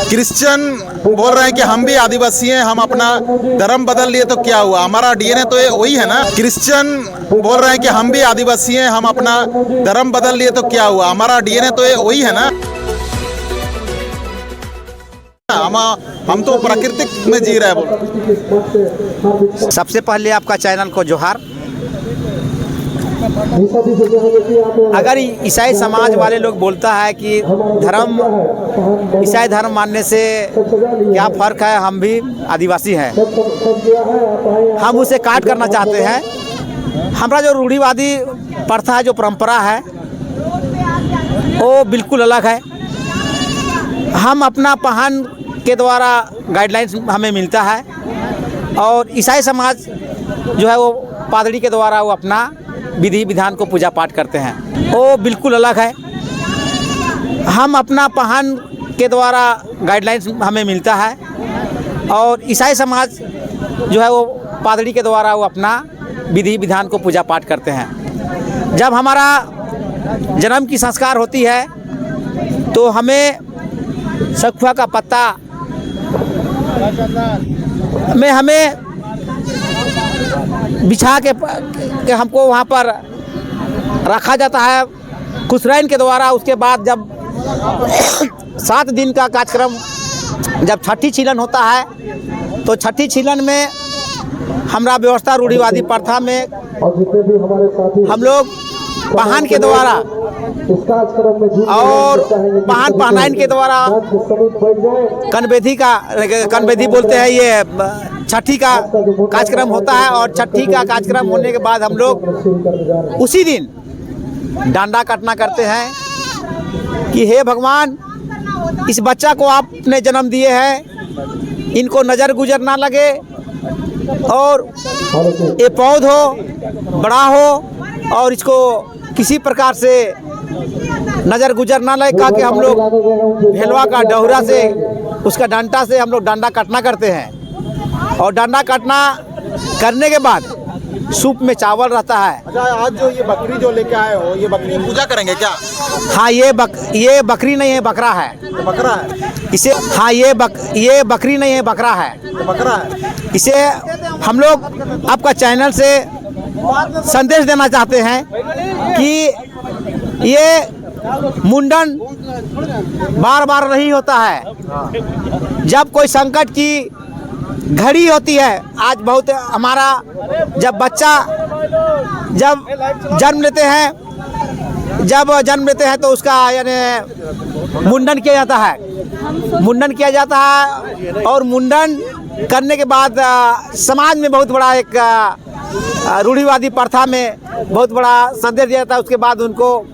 Christian बोल रहे हैं कि हम भी आदिवासी हैं, हम अपना धर्म बदल लिए तो क्या हुआ, हमारा डीएनए तो ये वही है ना। क्रिश्चियन बोल रहे हैं कि हम भी आदिवासी हैं, हम अपना धर्म बदल लिए तो क्या हुआ, हमारा डीएनए तो ये वही है ना। हम तो प्राकृतिक में जी रहे हैं। सबसे पहले आपका चैनल को जोहार। अगर ईसाई समाज वाले लोग बोलता है कि धर्म, ईसाई धर्म मानने से क्या फ़र्क है, हम भी आदिवासी हैं, हम उसे काट करना चाहते हैं। हमारा जो रूढ़िवादी प्रथा है, जो परंपरा है, वो बिल्कुल अलग है। हम अपना पहन के द्वारा गाइडलाइंस हमें मिलता है, और ईसाई समाज जो है वो पादरी के द्वारा वो अपना विधि विधान को पूजा पाठ करते हैं, वो बिल्कुल अलग है। हम अपना पहन के द्वारा गाइडलाइंस हमें मिलता है, और ईसाई समाज जो है वो पादरी के द्वारा वो अपना विधि विधान को पूजा पाठ करते हैं। जब हमारा जन्म की संस्कार होती है तो हमें सखुआ का पत्ता में हमें बिछा के हमको वहाँ पर रखा जाता है खुसरैन के द्वारा। उसके बाद जब 7 दिन का कार्यक्रम, जब छठी छिलन होता है, तो छठी छिलन में हमारा व्यवस्था रूढ़िवादी प्रथा में हम लोग पहन के द्वारा और पहन पहनाइन के द्वारा कनबेदी बोलते हैं, ये छठी का कार्यक्रम होता है। और छठी का कार्यक्रम होने के बाद हम लोग उसी दिन डांडा काटना करते हैं कि हे भगवान, इस बच्चा को आपने जन्म दिए हैं, इनको नज़र गुजर ना लगे, और ये पौध हो, बड़ा हो, और इसको किसी प्रकार से नज़र गुजर ना लगे। कहा कि हम लोग भेलवा का डहुरा से, उसका डंडा से हम लोग डांडा काटना करते हैं। और डांडा काटना करने के बाद सूप में चावल रहता है। अच्छा, आज जो ये बकरी जो लेके आए हो, ये बकरी पूजा करेंगे क्या? हाँ, ये बकरी नहीं है, बकरा है। तो बकरा है इसे, हाँ, ये बकरी नहीं है, बकरा है। तो बकरा है। इसे हम लोग आपका चैनल से संदेश देना चाहते हैं कि ये मुंडन बार बार नहीं होता है। जब कोई संकट की घड़ी होती है, आज बहुत हमारा जब बच्चा जन्म लेते हैं तो उसका यानी मुंडन किया जाता है। और मुंडन करने के बाद समाज में बहुत बड़ा एक रूढ़िवादी प्रथा में बहुत बड़ा संदेश दिया जाता है। उसके बाद उनको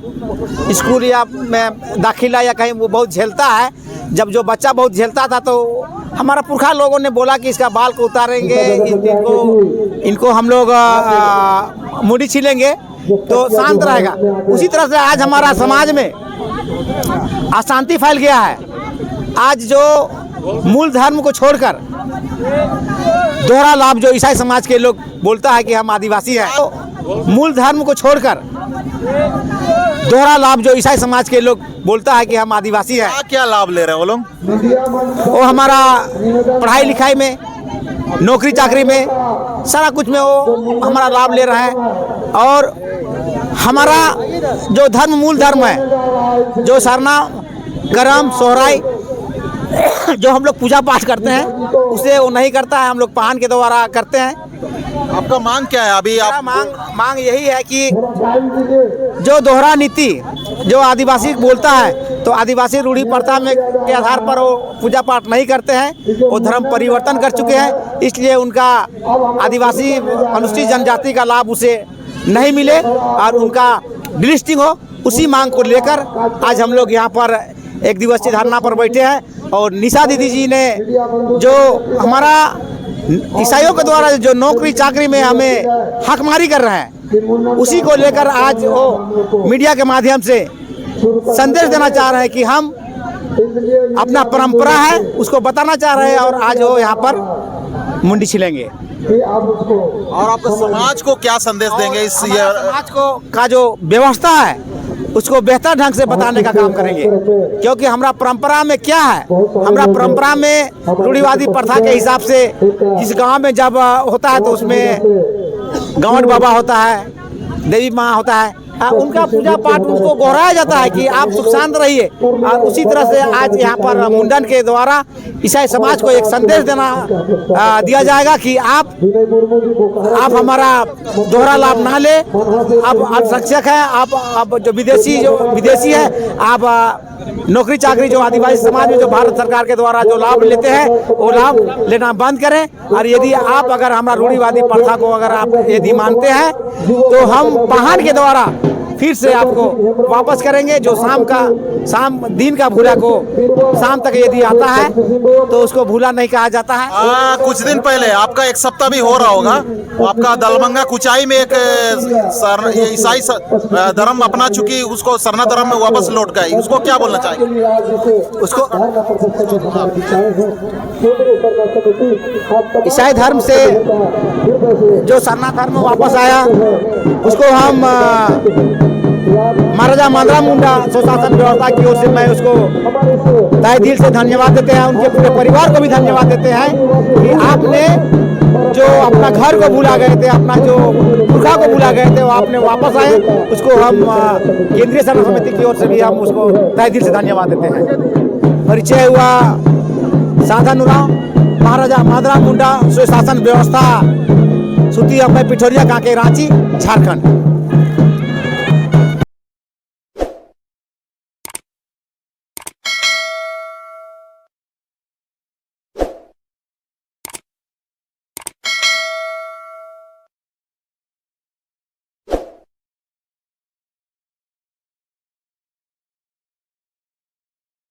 स्कूल या में दाखिला या कहीं वो बहुत झेलता है। जब जो बच्चा बहुत झेलता था तो हमारा पुरखा लोगों ने बोला कि इसका बाल को उतारेंगे, इनको हम लोग मुड़ी छीलेंगे तो शांत रहेगा। उसी तरह से आज हमारा समाज में अशांति फैल गया है। आज जो मूल धर्म को छोड़कर दोहरा लाभ, जो ईसाई समाज के लोग बोलता है कि हम आदिवासी हैं, तो मूल धर्म को छोड़कर दोहरा लाभ, जो ईसाई समाज के लोग बोलता है कि हम आदिवासी हैं। क्या लाभ ले रहे हैं वो लोग? वो हमारा पढ़ाई लिखाई में, नौकरी चाकरी में, सारा कुछ में वो हमारा लाभ ले रहे हैं। और हमारा जो धर्म, मूल धर्म है, जो सरना, करम, सोहराई, जो हम लोग पूजा पाठ करते हैं, उसे वो नहीं करता है, हम लोग पहन के द्वारा करते हैं। आपका मांग क्या है अभी? आप मांग यही है कि जो दोहरा नीति जो आदिवासी बोलता है, तो आदिवासी रूढ़ी प्रथा में के आधार पर वो पूजा पाठ नहीं करते हैं, वो धर्म परिवर्तन कर चुके हैं, इसलिए उनका आदिवासी अनुसूचित जनजाति का लाभ उसे नहीं मिले और उनका डिलिस्टिंग हो। उसी मांग को लेकर आज हम लोग यहाँ पर एक दिवसीय धरना पर बैठे हैं। और निशा दीदी जी ने जो हमारा ईसाइयों के द्वारा जो नौकरी चाकरी में हमें हकमारी कर रहे हैं, उसी को लेकर आज वो मीडिया के माध्यम से संदेश देना चाह रहे हैं कि हम अपना परंपरा है उसको बताना चाह रहे हैं। और आज वो यहाँ पर मुंडी छिलेंगे। और आप समाज को क्या संदेश देंगे? इस समाज को का जो व्यवस्था है उसको बेहतर ढंग से बताने का काम करेंगे। क्योंकि हमारा परंपरा में क्या है, हमारा परंपरा में रूढ़िवादी प्रथा के हिसाब से जिस गांव में जब होता है तो उसमें गाँव बाबा होता है, देवी माँ होता है, उनका पूजा पाठ उनको दोहराया जाता है कि आप सुख शांत रहिए। और उसी तरह से आज यहाँ पर मुंडन के द्वारा ईसाई समाज को एक संदेश दिया जाएगा कि आप हमारा दोहरा लाभ ना ले। आप अल्पसंख्यक हैं, आप जो विदेशी है, आप नौकरी चाकरी जो आदिवासी समाज में जो भारत सरकार के द्वारा जो लाभ लेते हैं वो लाभ लेना बंद करें। और यदि आप अगर हमारा रूढ़िवादी प्रथा को अगर आप यदि मानते हैं तो हम वाहन के द्वारा फिर से आपको वापस करेंगे। जो शाम दिन का भूला को शाम तक यदि आता है तो उसको भूला नहीं कहा जाता है। कुछ दिन पहले आपका एक सप्ताह भी हो रहा होगा, आपका दलबंगा कुचाई में एक ईसाई धर्म अपना चुकी उसको सरना धर्म में वापस लौट गई, उसको क्या बोलना चाहेंगे? उसको ईसाई धर्म से जो सरना धर्म में वापस आया उसको हम महाराजा माधवराव मुंडा स्वशासन व्यवस्था की ओर से मैं उसको तहे दिल से धन्यवाद देते हैं। उनके पूरे परिवार को भी धन्यवाद देते हैं कि आपने जो अपना घर को भूला गए थे, अपना जो पुरखा को भूला गए थे, वो आपने वापस आए। उसको हम केंद्रीय सर्व समिति की ओर से भी हम उसको तहे दिल से धन्यवाद देते हैं। परिचय हुआ साधन उरांव, महाराजा माधवराव मुंडा स्वशासन व्यवस्था, सुती अम्बे पिठोरिया कांके, रांची, झारखंड।